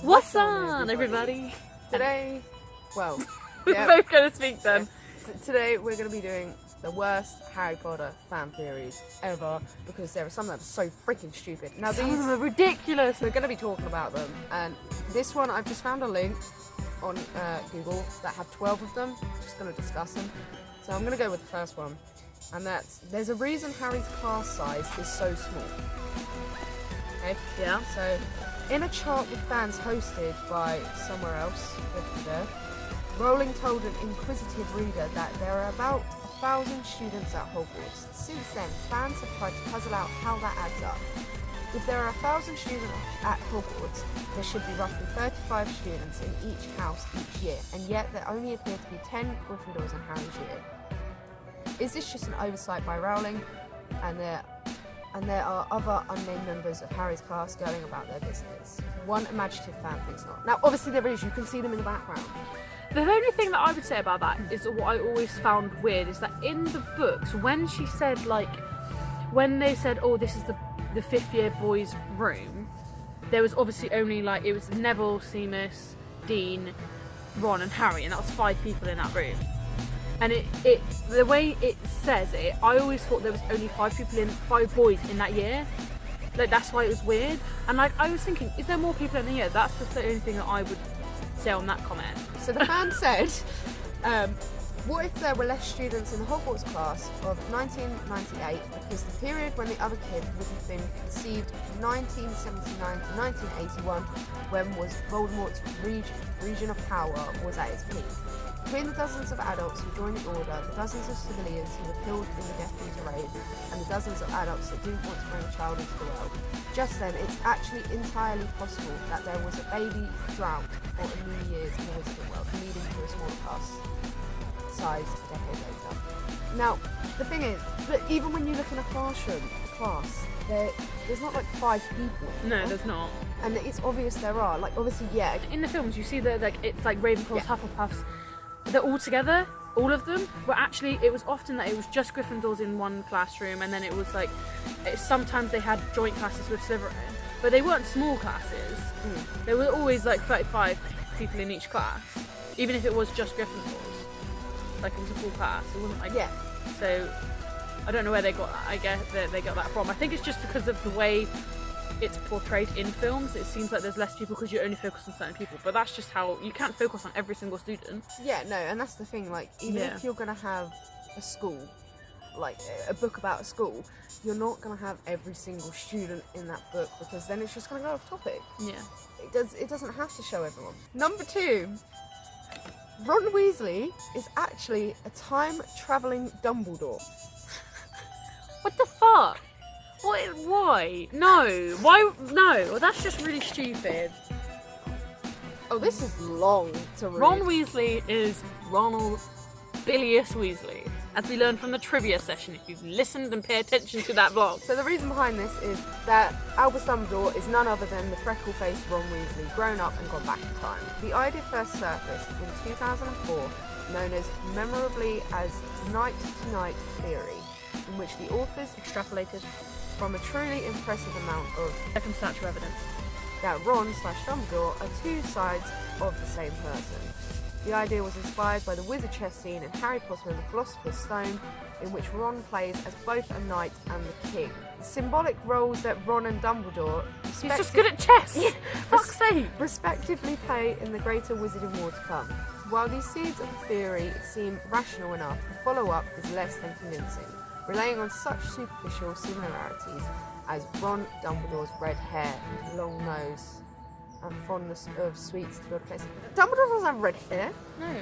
What's on, everybody? Today, well, We're both going to speak then. Today we're going to be doing the worst Harry Potter fan theories ever, because there are some that are so freaking stupid. Now Some these of them are ridiculous. we're going to be talking about them, and this one I've just found a link on Google that have 12 of them. Just going to discuss them. So I'm going to go with the first one, and that's there's a reason Harry's class size is so small. Okay? Yeah. So, in a chart with fans hosted by somewhere else over there, Rowling told an inquisitive reader that there are about 1,000 students at Hogwarts. Since then, fans have tried to puzzle out how that adds up. If there are 1,000 students at Hogwarts, there should be roughly 35 students in each house each year, and yet there only appear to be 10 Gryffindors in Harry's year. Is this just an oversight by Rowling, and there are other unnamed members of Harry's class going about their business? One imaginative fan thinks not. Now, obviously there is, you can see them in the background. The only thing that I would say about that is what I always found weird is that in the books, when she said, when they said, oh, this is the fifth year boys' room, there was obviously only, it was Neville, Seamus, Dean, Ron and Harry, and that was 5 people in that room. And the way it says it, I always thought there was only 5 boys in that year. That's why it was weird. And I was thinking, is there more people in the year? That's just the only thing that I would say on that comment. So the fan said, what if there were less students in the Hogwarts class of 1998, because the period when the other kid would have been conceived 1979 to 1981, when was Voldemort's region of power was at its peak. Between the dozens of adults who joined the Order, the dozens of civilians who were killed in the Death Eater raid, and the dozens of adults that didn't want to bring a child into the world, just then it's actually entirely possible that there was a baby drought or a new year's in the Wizarding world, leading to a smaller class size a decade later. Now, the thing is, that even when you look in a class, there's not 5 people. No, there's not. And it's obvious there are. Obviously, yeah. In the films, you see that it's like Ravenclaws, Hufflepuffs. They're all together, all of them, but actually it was often that it was just Gryffindors in one classroom, and then it was sometimes they had joint classes with Slytherin, but they weren't small classes. There were always 35 people in each class, even if it was just Gryffindors. It was a full class, it wasn't Yeah. So, I don't know where they got that, I guess they got that from. I think it's just because of the way it's portrayed in films. It seems like there's less people because you only focus on certain people, but that's just how you can't focus on every single student. Yeah, no, and that's the thing, even if you're gonna have a school, a book about a school, you're not gonna have every single student in that book, because then it's just gonna go off topic. Yeah, it doesn't have to show everyone. Number 2, Ron Weasley is actually a time-travelling Dumbledore. what the fuck? Why? No. Why? No. That's just really stupid. Oh, this is long to read. Ron Weasley is Ronald Bilious Weasley, as we learned from the trivia session if you've listened and pay attention to that vlog. So the reason behind this is that Albus Dumbledore is none other than the freckle-faced Ron Weasley, grown up and gone back in time. The idea first surfaced in 2004, known as memorably as night-to-night theory, in which the authors extrapolated from a truly impressive amount of Circumstantial evidence that Ron/Dumbledore are 2 sides of the same person. The idea was inspired by the wizard chess scene in Harry Potter and the Philosopher's Stone, in which Ron plays as both a knight and the king. The symbolic roles that Ron and Dumbledore He's just good at chess! Fuck's sake! respectively play in the greater Wizarding War to come. While these seeds of the theory seem rational enough, the follow-up is less than convincing, relying on such superficial similarities as Ron Dumbledore's red hair, long nose, and fondness of sweets to a place. Dumbledore doesn't have red hair. No.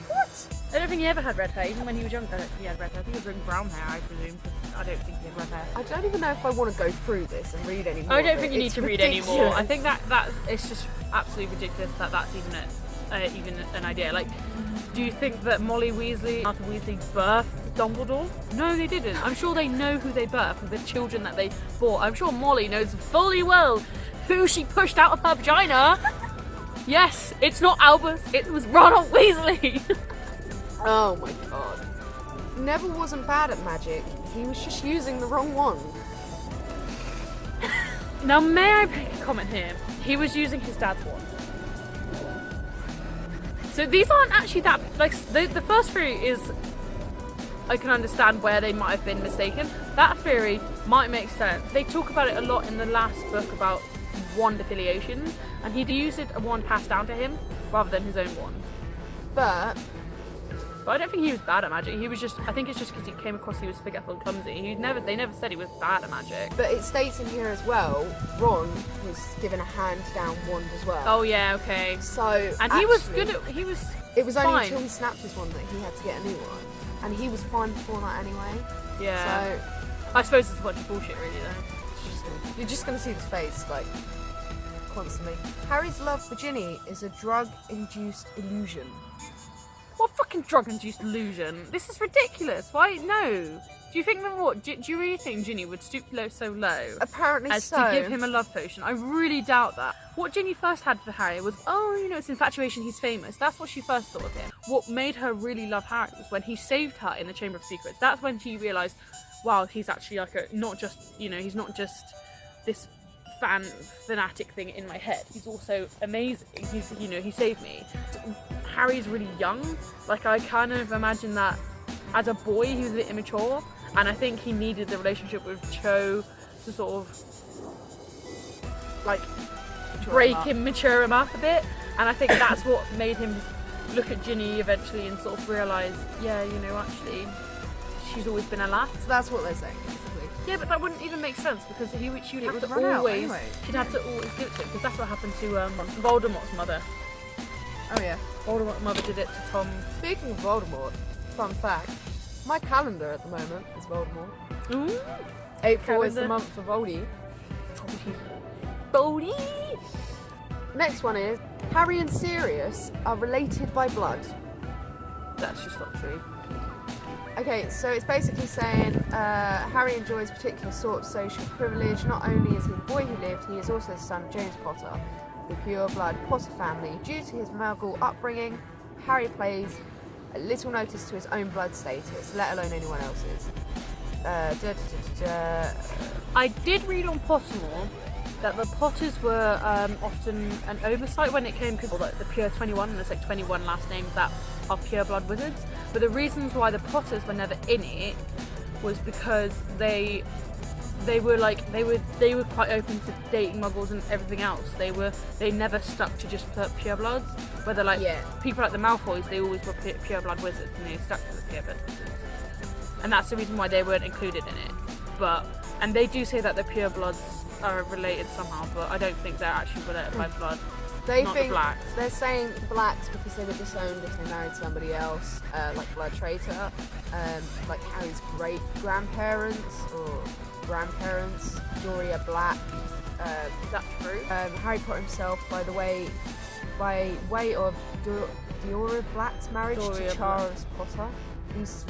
What? I don't think he ever had red hair, even when he was younger. He had red hair. I think he was wearing brown hair, I presume. I don't think he had red hair. I don't even know if I want to go through this and read any more. I don't think you need to read any more. I think that it's just absolutely ridiculous that's even an idea. Do you think that Molly Weasley, Arthur Weasley, birthed Dumbledore? No, they didn't. I'm sure they know who they birthed with the children that they bore. I'm sure Molly knows fully well who she pushed out of her vagina. Yes, it's not Albus, it was Ronald Weasley. Oh my god. Neville wasn't bad at magic, he was just using the wrong one. Now, may I make a comment here? He was using his dad's wand. So these aren't actually that, like, the first theory is, I can understand where they might have been mistaken. That theory might make sense. They talk about it a lot in the last book about wand affiliations, and he'd used a wand passed down to him rather than his own wand. But I don't think he was bad at magic. He was just, I think it's just because he came across he was forgetful and clumsy. They never said he was bad at magic. But it states in here as well, Ron was given a hand-down wand as well. Oh yeah, okay. So and actually, he was good at, it was only fine. until he snapped his wand that he had to get a new one, and he was fine before that anyway. Yeah. So I suppose it's a bunch of bullshit, really, though. you're just gonna see his face like constantly. Harry's love for Ginny is a drug-induced illusion. What fucking drug-induced illusion? This is ridiculous. Why? No. Do you think that what? Do you really think Ginny would stoop low so low Apparently as so. to give him a love potion? I really doubt that. What Ginny first had for Harry was, oh, you know, it's infatuation, he's famous. That's what she first thought of him. What made her really love Harry was when he saved her in the Chamber of Secrets. That's when she realised, wow, he's actually like a, not just, you know, he's not just this fanatic thing in my head. He's also amazing. He's, you know, he saved me. Harry's really young. Like, I kind of imagine that as a boy he was a bit immature, and I think he needed the relationship with Cho to sort of like mature him up a bit, and I think that's what made him look at Ginny eventually and sort of realise, yeah, you know, actually she's always been a lass. So that's what they're saying, basically. Yeah, but that wouldn't even make sense because she'd have to would run out always, anyway. she'd have to always give it to him, because that's what happened to Voldemort's mother. Oh yeah. Voldemort's mother did it to Tom. Speaking of Voldemort, fun fact, my calendar at the moment is Voldemort. Ooh. April is Calendar. the month for Voldy. Bodhi. Next one is, Harry and Sirius are related by blood. That's just not true. Okay, so it's basically saying Harry enjoys a particular sort of social privilege. Not only is he the boy who lived, he is also the son of James Potter, the pure blood Potter family. Due to his Muggle upbringing, Harry pays little notice to his own blood status, let alone anyone else's. I did read on Pottermore that the Potters were often an oversight when it came to the pure 21, and there's like 21 last names that are pure blood wizards. But the reasons why the Potters were never in it was because they were quite open to dating Muggles and everything else. They never stuck to just pure bloods. Whether people like the Malfoys, they always were pure blood wizards and they stuck to the pure blood wizards. And that's the reason why they weren't included in it. And they do say that the pure bloods are related somehow, but I don't think they're actually related by blood. They not think the blacks. they're saying blacks because they were disowned if they married somebody else, like blood traitor, like Harry's great grandparents or grandparents, Doria Black. Is that true? Harry Potter himself, by way of Doria Black's marriage Doria to Charles Potter. These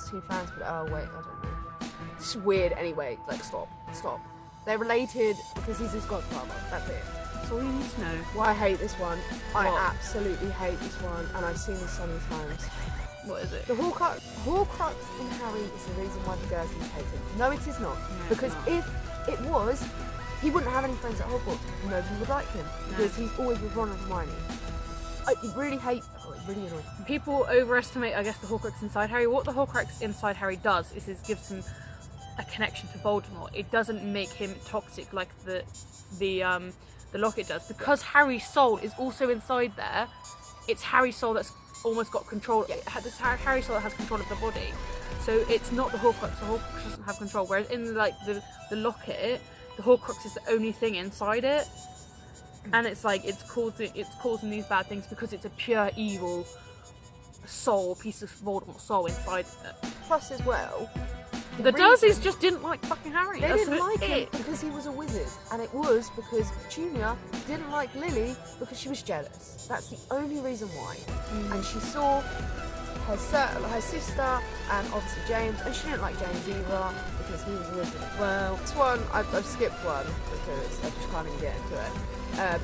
two fans, but oh wait, I don't know. It's weird. Anyway, like stop. They're related because he's his godfather. That's it. That's all you need to know. Why I hate this one. I What? absolutely hate this one, and I've seen this so many times. What is it? The Horcrux in Harry is the reason why the Dursleys hate him. No, it is not. No, Because it's not. if it was, he wouldn't have any friends at Hogwarts. Nobody would like him because he's always with Ron and Hermione. I really hate. Oh, it really annoys me. People overestimate, I guess, the Horcrux inside Harry. What the Horcrux inside Harry does is it gives him a connection to Voldemort. It doesn't make him toxic like the locket does, because Harry's soul is also inside there. It's Harry's soul that's almost got control. It's Harry's soul that has control of the body. So it's not the Horcrux. The Horcrux doesn't have control. Whereas in the locket, the Horcrux is the only thing inside it, and it's causing these bad things because it's a pure evil soul, piece of Voldemort's soul inside it. Plus, as well, The Dursleys just didn't like fucking Harry. they That's didn't like him it. because he was a wizard, and it was because Petunia didn't like Lily because she was jealous. That's the only reason why. And she saw her sister and obviously James, and she didn't like James either because he was a wizard. Well, this one I've skipped one because I just can't even get into it.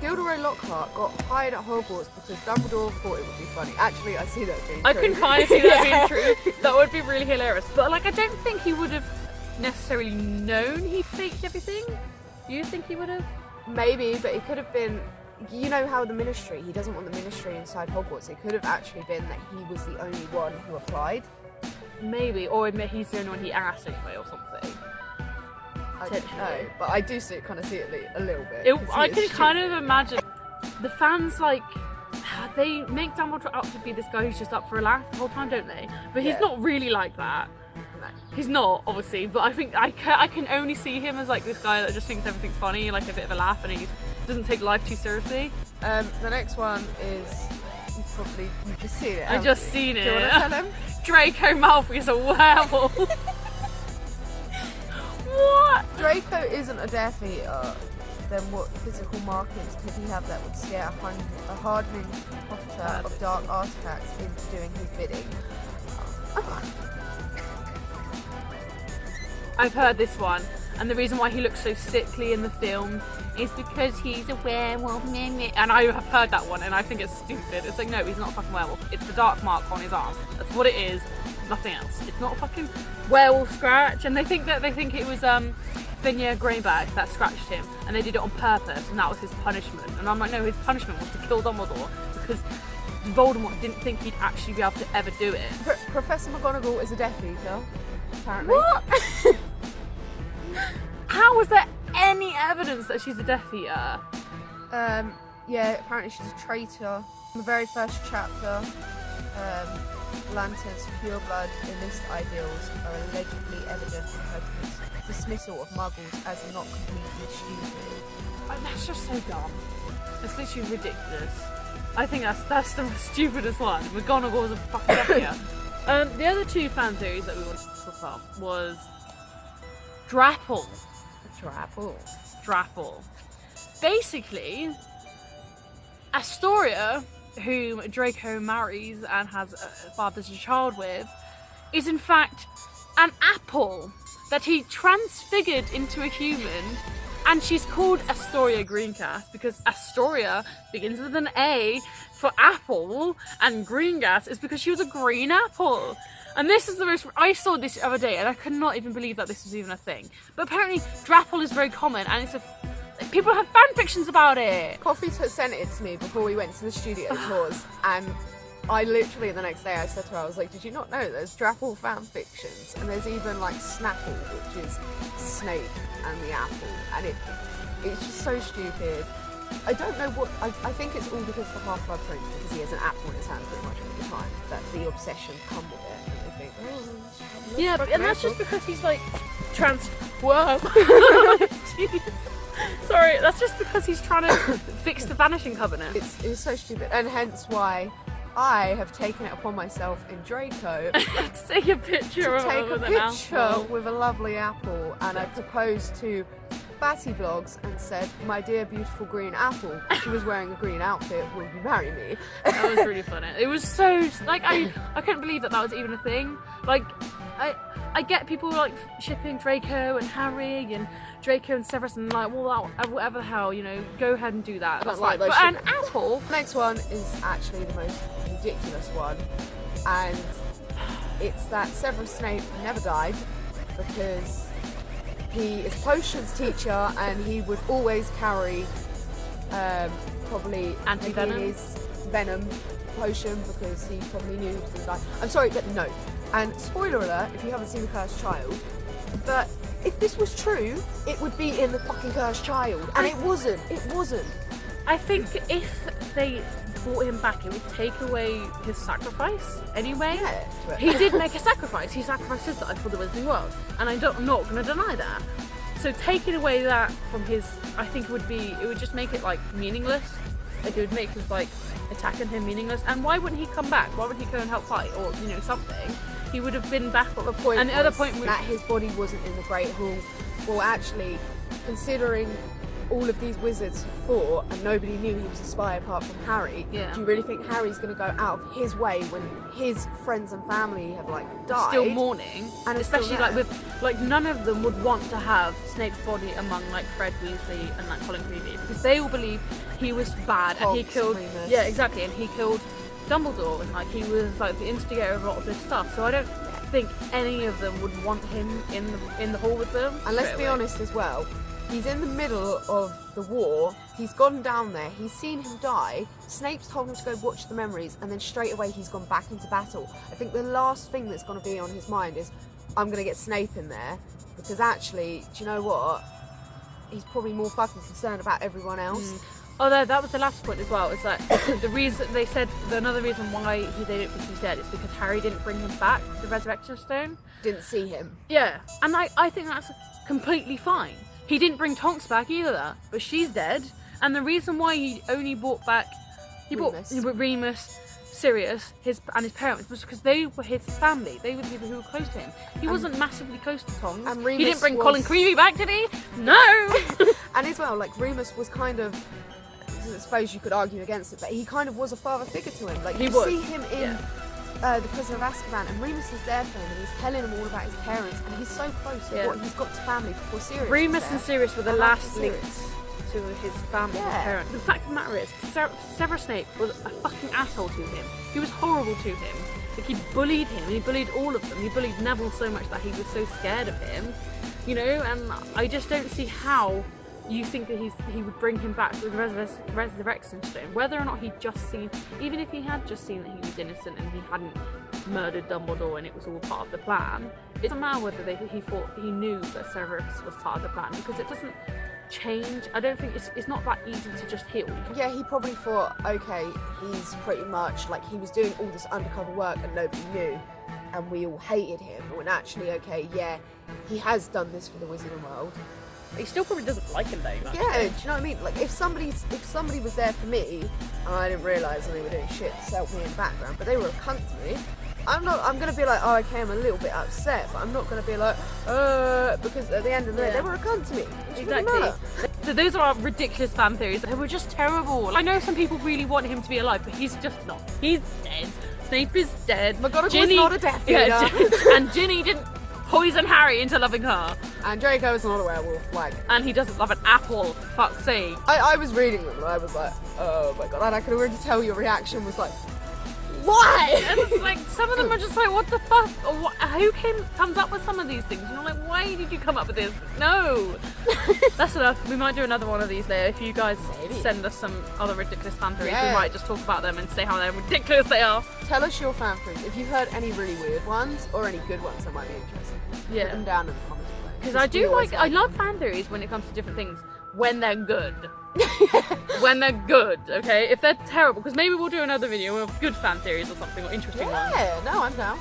Gilderoy Lockhart got hired at Hogwarts because Dumbledore thought it would be funny. Actually, I see that being I true. can kind of see that being true. That would be really hilarious. But like, I don't think he would have necessarily known he faked everything. Do you think he would have? Maybe, but it could have been, you know how the Ministry, he doesn't want the Ministry inside Hogwarts. It could have actually been that he was the only one who applied. Maybe, or admit he's the only one he asked anyway or something. I don't know, but I do kind of see it a little bit. I can kind of imagine the fans, like, they make Dumbledore out to be this guy who's just up for a laugh the whole time, don't they? But he's not really like that. No. He's not, obviously, but I think I can only see him as like this guy that just thinks everything's funny, like a bit of a laugh, and he doesn't take life too seriously. The next one is, you've just seen it. I've just seen it. Do you want to tell him? Draco Malfoy is a werewolf. What? Draco isn't a Death Eater. Then what physical markings could he have that would scare a hardening Potter of dark artifacts into doing his bidding? I've heard this one, and the reason why he looks so sickly in the film is because he's a werewolf. And I have heard that one, and I think it's stupid. It's like, no, he's not a fucking werewolf. It's the dark mark on his arm. That's what it is. Nothing else. It's not a fucking werewolf scratch. And they think it was Vinia Greyback that scratched him, and they did it on purpose, and that was his punishment. And I'm like, no, his punishment was to kill Dumbledore because Voldemort didn't think he'd actually be able to ever do it. Professor McGonagall is a Death Eater, apparently. What? How was there any evidence that she's a Death Eater? Yeah, apparently she's a traitor. In the very first chapter, Lanterns pure blood illicit ideals are allegedly evident in her dismissal of Muggles as not completely stupid. Like, that's just so dumb. It's literally ridiculous. I think that's the stupidest one. McGonagall was a fucking Death Eater. The other two fan theories that we wanted to talk about was Drapple. Drapple. Basically, Astoria, whom Draco marries and has fathers a child with, is in fact an apple that he transfigured into a human, and she's called Astoria Greencast because Astoria begins with an A for apple, and Greencast is because she was a green apple. And this is the most... I saw this the other day and I could not even believe that this was even a thing. But apparently Drapple is very common, and it's people have fan fictions about it. Coffee sent it to me before we went to the studio tours, and I literally the next day I said to her, I was like, did you not know there's Drapple fan fictions? And there's even like Snapple, which is Snape and the apple, and it's just so stupid. I don't know what, I think it's all because of the Half-Blood Prince, because he has an apple in his hand pretty much all the time, that the obsession come with it, and they think, oh, yeah, and that's just because he's like Whoa. Jeez. Sorry, that's just because he's trying to fix the Vanishing Covenant. It's so stupid, and hence why I have taken it upon myself in Draco to take a picture with a lovely apple, and I proposed to Batty Vlogs and said, my dear beautiful green apple, she was wearing a green outfit, will you marry me? That was really funny. It was so, like, I couldn't believe that was even a thing. Like, I get people like shipping Draco and Harry and Draco and Severus and like, well, whatever the hell, you know, go ahead and do that. That's like fine. But an apple. Next one is actually the most ridiculous one, and it's that Severus Snape never died because he is a potions teacher and he would always carry probably anti-venom venom potion because he probably knew he was going to die. I'm sorry, but no. And spoiler alert, if you haven't seen The Cursed Child, but if this was true, it would be in The fucking Cursed Child, and it wasn't. It wasn't. I think if they brought him back, it would take away his sacrifice anyway. Yeah, he did make a sacrifice. He sacrificed his life for the Wizarding World, and I'm not going to deny that. So taking away that from his, I think it would just make it like meaningless. Like it would make his like attacking him meaningless. And why wouldn't he come back? Why would he go and help fight, or you know, something? He would have been back at the point. And the other point was that his body wasn't in the Great Hall. Well, actually, considering all of these wizards fought and nobody knew he was a spy apart from Harry, do you really think Harry's going to go out of his way when his friends and family have like died? Still mourning, and especially like with like none of them would want to have Snape's body among like Fred Weasley and like Colin Creevy because they all believe he was bad and he killed. Yeah, exactly, and he killed Dumbledore and like he was like the instigator of a lot of this stuff. So I don't think any of them would want him in the hall with them. And let's be honest as well, He's in the middle of the war. He's gone down there. He's seen him die. Snape's told him to go watch the memories, and then straight away he's gone back into battle. I think the last thing that's going to be on his mind is, I'm going to get Snape in there, because actually, do you know what? He's probably more fucking concerned about everyone else. Although that was the last point as well. It's like the reason they said another reason why they don't think he's dead is because Harry didn't bring him back the Resurrection Stone. Didn't see him. Yeah, and I think that's completely fine. He didn't bring Tonks back either, but she's dead. And the reason why he only brought back Remus, Sirius, his parents was because they were his family. They were the people who were close to him. He wasn't massively close to Tonks. And he didn't bring Colin Creevey back, did he? No. And as well, like Remus was kind of, I suppose you could argue against it, but he kind of was a father figure to him. Like you see him in The Prisoner of Azkaban, and Remus is there for him, and he's telling him all about his parents, and he's so close to what he's got to family before Sirius. Remus and Sirius were the last links to his family, his parents. The fact of the matter is, Severus Snape was a fucking asshole to him. He was horrible to him. Like, he bullied him, and he bullied all of them. He bullied Neville so much that he was so scared of him, you know. And I just don't see how you think that he would bring him back to the Resurrection Stone, whether or not he'd just seen, even if he had just seen that he was innocent and he hadn't murdered Dumbledore and it was all part of the plan. It doesn't matter whether he knew that Severus was part of the plan, because it doesn't change. I don't think it's not that easy to just heal. Yeah, he probably thought, okay, he's pretty much like, he was doing all this undercover work and nobody knew, and we all hated him, when actually, okay, yeah, he has done this for the Wizarding World. He still probably doesn't like him though. Actually. Yeah, do you know what I mean? Like if somebody was there for me and I didn't realise and they were doing shit to help me in the background, but they were a cunt to me, I'm gonna be like, oh okay, I'm a little bit upset, but I'm not gonna be like, because at the end of the day they were a cunt to me. Exactly. So those are our ridiculous fan theories. They were just terrible. I know some people really want him to be alive, but he's just not. He's dead. Snape is dead. McGonagall's not a Death Eater. Yeah, and Ginny didn't poison Harry into loving her. And Draco is not a werewolf, like. And he doesn't love an apple, for fuck's sake. I was reading them and I was like, oh my god, and I could already tell your reaction was like, why? And it's like, some of them are just like, what the fuck? Or who comes up with some of these things? And I'm like, why did you come up with this? No. That's enough. We might do another one of these later. If you guys send us some other ridiculous fan theories, we might just talk about them and say how they're ridiculous they are. Tell us your fan theories. If you've heard any really weird ones or any good ones that might be interesting, put them down in the comments below. Because I love fan theories when it comes to different things, when they're good. When they're good, okay? If they're terrible, because maybe we'll do another video of good fan theories or something, or interesting ones. Yeah, no, I'm down.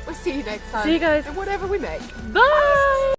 We'll see you next time. See you guys. In whatever we make. Bye!